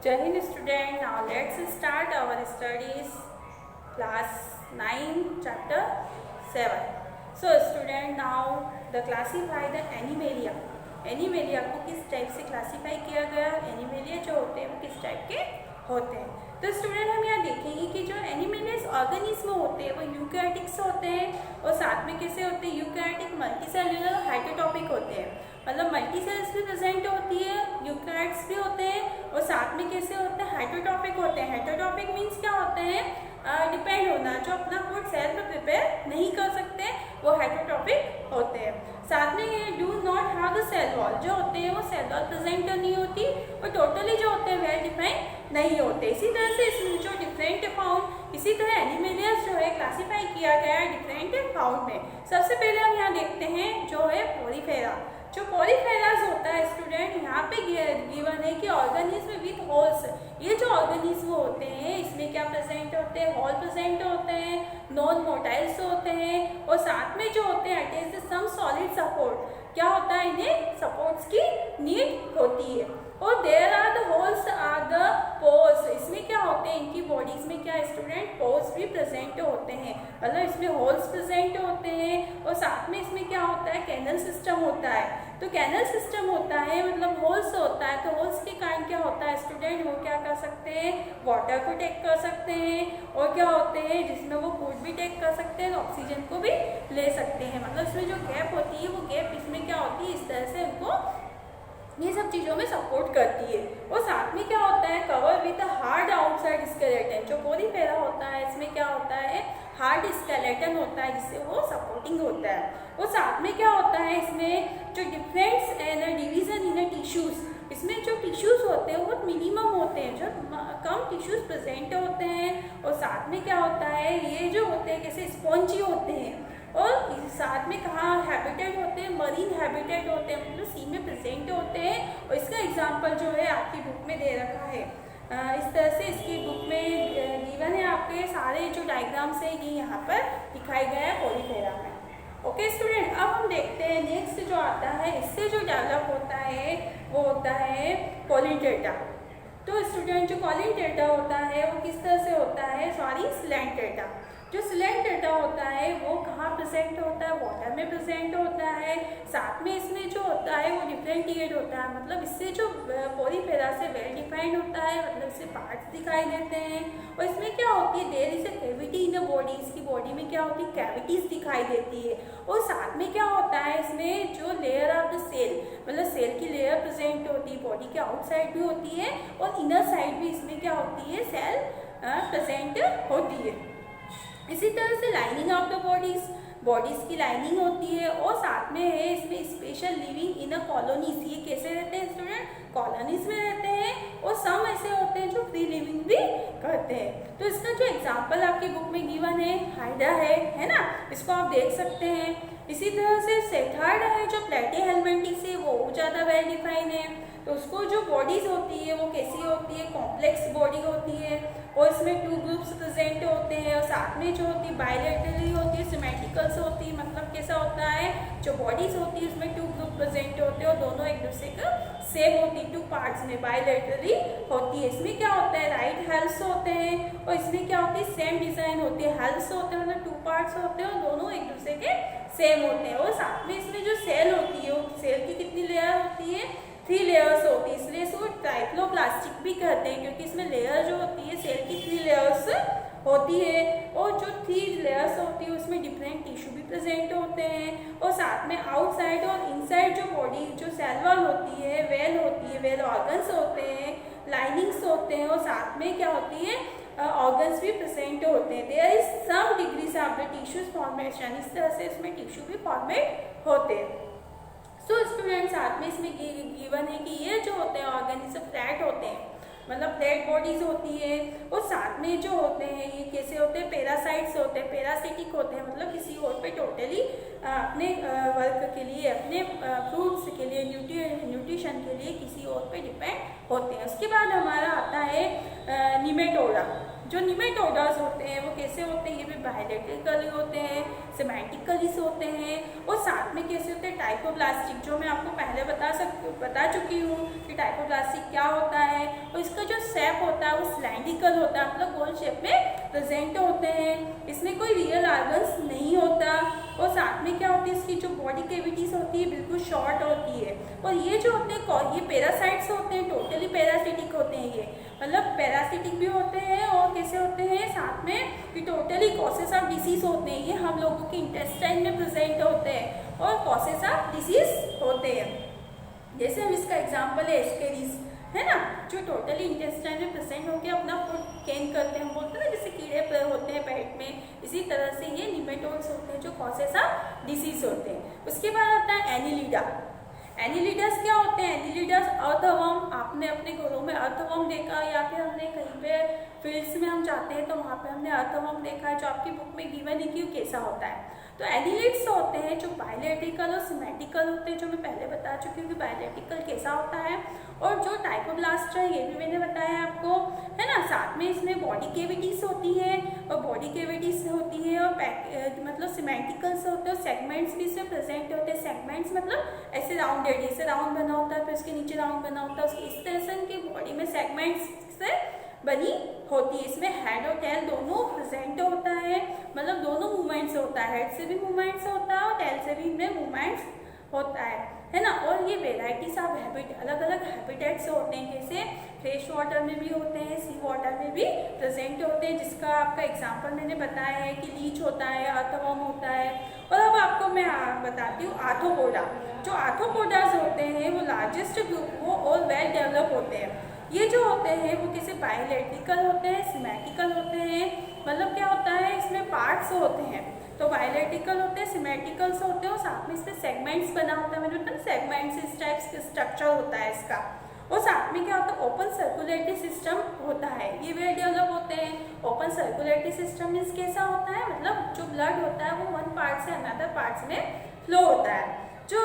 Jai Hind student, now let's start our studies class 9 chapter 7. So student, now the classify the Animalia. Animalia को किस type से classify किया गया, animalia जो होते हैं वो किस टाइप के होते हैं। तो स्टूडेंट हम यहाँ देखेंगे कि जो एनिमेलियस ऑर्गेनिज्म होते हैं वो यूकैरियोटिक्स होते हैं और साथ में कैसे होते हैं, यूकैरियोटिक, मल्टीसेलुलर, हाइड्रोटॉपिक होते हैं। मतलब मल्टीसेल्स भी प्रेजेंट होती है, यूकैरियोट्स भी होते हैं और साथ में कैसे होते हैं, हाइड्रोटॉपिक होते हैं। हाइड्रोटॉपिक मीन्स क्या होते हैं, डिपेंड होना, जो अपना फूड सेल्फ प्रिपेयर नहीं कर सकते वो हाइड्रोटॉपिक होते हैं। साथ में ये do not have the cell wall, जो होते हैं वो सेल वॉल प्रेजेंट नहीं होती और टोटली जो होते हैं वेल डिफाइंड नहीं होते। इसी तरह से इसमें जो डिफरेंट फाउंड, इसी तरह एनिमेलियस जो है क्लासीफाई किया गया है डिफरेंट फाउंड में। सबसे पहले हम यहाँ देखते हैं जो है पोरीफेरा। जो पोरीफेरास होता है स्टूडेंट, यहाँ पे गिवन है कि ऑर्गेनिज्म विथ होल्स। ये जो ऑर्गेनिज्म होते हैं इसमें क्या प्रेजेंट होते हैं, होल प्रेजेंट होते हैं, नॉन मोटाइल्स होते हैं और साथ में जो होते हैं अटैच सम सॉलिड सपोर्ट। क्या होता है, इन्हें सपोर्ट्स की नीड होती है। और there are the holes are the pores. इसमें क्या होते हैं, इनकी बॉडीज में क्या स्टूडेंट, पोर्स भी प्रेजेंट होते हैं। मतलब इसमें होल्स प्रेजेंट होते हैं और साथ में इसमें क्या होता है, कैनल सिस्टम होता है। तो कैनल सिस्टम होता है मतलब होल्स होता है, तो होल्स के कारण क्या होता है स्टूडेंट, वो क्या कर सकते हैं, वाटर को टेक कर सकते हैं और क्या होते हैं जिसमें वो फूड भी टेक कर सकते हैं, ऑक्सीजन को भी ले सकते हैं। मतलब इसमें जो गैप होती है वो गैप इसमें क्या होती है, इस तरह से उनको ये सब चीज़ों में सपोर्ट करती है। और साथ में क्या होता है, cover with hard outside skeleton. जो पोरीफेरा होता है इसमें क्या होता है, हार्ड स्केलेटन होता है जिससे वो सपोर्टिंग होता है। और साथ में क्या होता है, इसमें जो difference and division in tissues, इसमें जो टिश्यूज होते हैं वो मिनिमम होते हैं, जो कम टिश्यूज प्रेजेंट होते हैं। और साथ में क्या होता है, ये जो होते हैं कैसे स्पॉन्जी होते हैं और साथ में कहाँ हैबिटेट होते हैं, मरीन हैबिटेट होते हैं, मतलब सी में प्रेजेंट होते हैं। और इसका एग्जांपल जो है आपकी बुक में दे रखा है। इस तरह से इसकी बुक में गिवन है, आपके सारे जो डायग्राम्स है ये यहाँ पर दिखाए गए हैं पोरीफेरा में। ओके स्टूडेंट, अब हम देखते हैं नेक्स्ट जो आता है, इससे जो डेवलप होता है वो होता है कॉलिनेटेटा। तो स्टूडेंट जो कॉलिनेटेटा होता है वो किस तरह से होता है, सॉरी सिलेंटेटा। जो सिलेंटेटा होता है वो कहाँ प्रेजेंट होता है, वाटर में प्रेजेंट होता है। साथ में इसमें जो होता है वो डिफरेंटिएट होता है, मतलब इससे जो पोरीफेरा से वेल डिफाइंड होता है, मतलब इससे पार्ट्स दिखाई देते हैं। और इसमें क्या होती है, there is a cavity in the body, इसकी बॉडी में क्या होती है, कैविटीज दिखाई देती है। और साथ में क्या होता है, इसमें जो लेयर ऑफ द सेल, मतलब सेल की लेयर प्रेजेंट होती है, बॉडी के आउटसाइड भी होती है और इनर साइड भी इसमें क्या होती है, सेल प्रेजेंट होती है। इसी तरह से लाइनिंग ऑफ द बॉडीज की लाइनिंग होती है। और साथ में है इसमें special living in a colonies. ये कैसे रहते हैं स्टूडेंट, कॉलोनीज में रहते हैं। और सम ऐसे होते हैं जो फ्री लिविंग भी करते हैं। तो इसका जो एग्जांपल आपकी बुक में गिवन है, हाइड्रा है ना, इसको आप देख सकते हैं। इसी तरह से सेथार्ड है जो प्लेटीहेल्मिन्थिस है, वो ज़्यादा वेल डिफाइन है। तो उसको जो बॉडीज होती है वो कैसी होती है, कॉम्प्लेक्स बॉडी होती है और इसमें 2 ग्रुप्स प्रेजेंट होते हैं। और साथ में जो होती है बायलैटरली होती है, सिमेट्रिकल्स होती है। मतलब कैसा होता है, जो बॉडीज होती है उसमें 2 ग्रुप प्रेजेंट होते हैं और दोनों एक दूसरे का सेम होती है, 2 पार्ट्स में बायलैटरली होती है। इसमें क्या होता है, राइट हेल्स होते हैं और इसमें क्या होती है, सेम डिजाइन होती है। हेल्स होते हैं मतलब 2 पार्ट्स होते हैं और दोनों एक दूसरे के सेम होते हैं। और साथ में इसमें जो सेल होती है वो सेल की कितनी लेयर होती है, 3 लेयर्स होती है, इसलिए इसको ट्राइप्लोप्लास्टिक भी कहते हैं क्योंकि इसमें लेयर जो होती है सेल की 3 लेयर्स होती है। और जो 3 लेयर्स होती है उसमें डिफरेंट टिश्यू भी प्रेजेंट होते हैं। और साथ में आउटसाइड और इनसाइड जो बॉडी जो सेल वॉल होती है, वेल होती है, वेल ऑर्गन्स होते हैं, लाइनिंग्स होते हैं और साथ में क्या होती है, ऑर्गन्स भी प्रेजेंट होते हैं। There is some degrees of the tissues formation, इस तरह से इसमें टिश्यू भी फॉर्मेट होते हैं। सो स्टूडेंट साथ में इसमें गिवन है कि ये जो होते हैं ऑर्गेनिज्म फ्लैट होते हैं, मतलब फ्लैट बॉडीज होती है। और साथ में जो होते हैं ये कैसे होते हैं, पैरासाइट्स होते हैं, पैरासिटिक होते हैं, मतलब किसी और पे टोटली अपने वर्क के लिए, अपने फ्रूट्स के लिए, न्यूट्रिशन के लिए किसी और पे डिपेंड होते हैं। उसके बाद हमारा आता है निमेटोडा। जो निमेटोडास होते हैं वो कैसे होते हैं, ये भी बायलैटरली होते हैं, सिमेट्रिकली होते हैं और साथ में कैसे होते हैं, टाइपोप्लास्टिक, जो मैं आपको पहले बता चुकी हूँ कि टाइपोप्लास्टिक क्या होता है। और इसका जो शेप होता है वो सिलेंड्रिकल होता है, मतलब गोल शेप में प्रेजेंट होते हैं। इसमें कोई रियल ऑर्गन्स नहीं होता और साथ में क्या होती है इसकी जो बॉडी कैविटीज होती है बिल्कुल शॉर्ट होती है। और ये जो होते हैं ये पैरासाइट्स होते हैं, टोटली पैरासिटिक होते हैं ये, मतलब पैरासिटिक भी होते हैं और कैसे होते हैं साथ में कि टोटली कॉसेस ऑफ डिसीज होते हैं। ये हम लोगों के इंटेस्टाइन में प्रेजेंट होते हैं और कॉसेस ऑफ डिसीज होते हैं। जैसे हम इसका एग्जाम्पल है एस्केरिस, है ना, जो टोटली इंटेस्टाइन में प्रेजेंट होकर अपना फूड गेन करते हैं, हम बोलते हैं ना जैसे कीड़े होते हैं पेट में, इसी तरह से ये निमेटोड्स होते हैं जो कॉसेस ऑफ डिसीज होते हैं। उसके बाद आता है एनिलिडा। एनिलिडास क्या होते हैं? एनिलिडास अर्थवर्म, आपने अपने घरों में अर्थवर्म देखा या फिर हमने कहीं पे फील्ड्स में हम जाते हैं तो वहाँ पे हमने अर्थवर्म देखा है, जो आपकी बुक में गिवन है कि कैसा होता है। तो एनिलिड्स होते हैं जो बायलैटरिकल और सिमेट्रिकल होते हैं, जो मैं पहले बता चुकी हूँ कि बायलैटरिकल कैसा होता है, और जो टाइकोब्लास्ट है ये भी मैंने बताया आपको, है ना। साथ में इसमें बॉडी कैविटीज होती है और बॉडी कैविटीज होती है और मतलब सिमेट्रिकल्स होते हैं और सेगमेंट्स भी इसमें प्रेजेंट होते हैं। सेगमेंट्स मतलब ऐसे राउंडेड, जैसे राउंड बना होता है फिर उसके नीचे राउंड बना होता है, उसकी इस तरह से उनकी बॉडी में सेगमेंट्स से बनी होती है। इसमें हेड और टेल दोनों प्रेजेंट होता है, मतलब दोनों मूवमेंट्स होता है, हेड से भी मूवमेंट्स होता है और टेल से भी इनमें मूवमेंट्स होता है ना। और ये वेराइटीज ऑफ हैबिट, अलग अलग हैबिटेट्स होते हैं, जैसे फ्रेश वाटर में भी होते हैं, सी वाटर में भी प्रेजेंट होते हैं, जिसका आपका एग्जांपल मैंने बताया है कि लीच होता है, अर्थवर्म होता है। और अब आपको मैं बताती हूँ आर्थ्रोपोडा। जो आर्थ्रोपोडास होते हैं वो लार्जेस्ट ग्रुप हो और वेल डेवलप होते हैं। ये जो होते हैं वो किसी बायलैटरिकल होते हैं, सिमेट्रिकल होते हैं, मतलब क्या होता है इसमें पार्ट्स होते हैं, तो बायलैटरिकल होते हैं, सिमेट्रिकल्स होते हैं और साथ में इसमें सेगमेंट्स बना होता है। मैंने बताया सेगमेंट्स इस टाइप का स्ट्रक्चर होता है इसका। और साथ में क्या होता है ओपन सर्कुलेटरी सिस्टम होता है, ये वेल डेवलप होते हैं। ओपन सर्कुलेटरी सिस्टम मीन्स कैसा होता है, मतलब जो ब्लड होता है वो वन पार्ट से अनदर पार्ट्स में फ्लो होता है। जो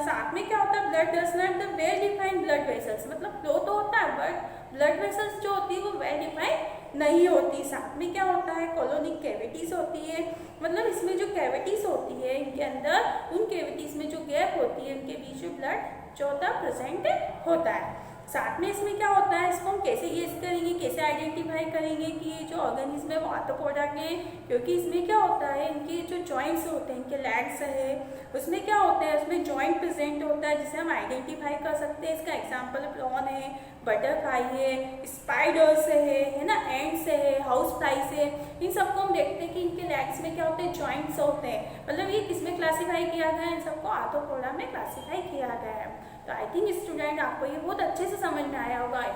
साथ में क्या होता है blood does not the well defined blood vessels, मतलब फ्लो तो होता है बट ब्लड वेसल्स जो होती है वो वेल डिफाइंड नहीं होती। साथ में क्या होता है कोलोनिक कैविटीज होती है, मतलब इसमें जो कैविटीज होती है इनके अंदर, उन कैविटीज में जो गैप होती है उनके बीच में ब्लड जो होता है प्रेजेंट होता है। साथ में इसमें क्या होता है, इसको हम कैसे गेस करेंगे, कैसे आइडेंटिफाई करेंगे कि ये जो ऑर्गेनिज्म है वो आर्थ्रोपोडा के, क्योंकि इसमें क्या होता है इनके जो जॉइंट्स होते हैं, इनके लेग्स है उसमें क्या होता है, उसमें जॉइंट प्रेजेंट होता है जिसे हम आइडेंटिफाई कर सकते हैं। इसका एग्जांपल प्रॉन है, बटरफ्लाई है, स्पाइडर्स है ना, एंड्स है, हाउस फ्लाइज है। इन सबको हम देखते हैं कि इनके लेग्स में क्या होते हैं जॉइंट्स होते हैं, मतलब ये किसमें क्लासीफाई किया गया है, इन सबको आर्थ्रोपोडा में क्लासीफाई किया गया है। तो आई थिंक स्टूडेंट आपको ये बहुत अच्छे से समझ में आया होगा। आई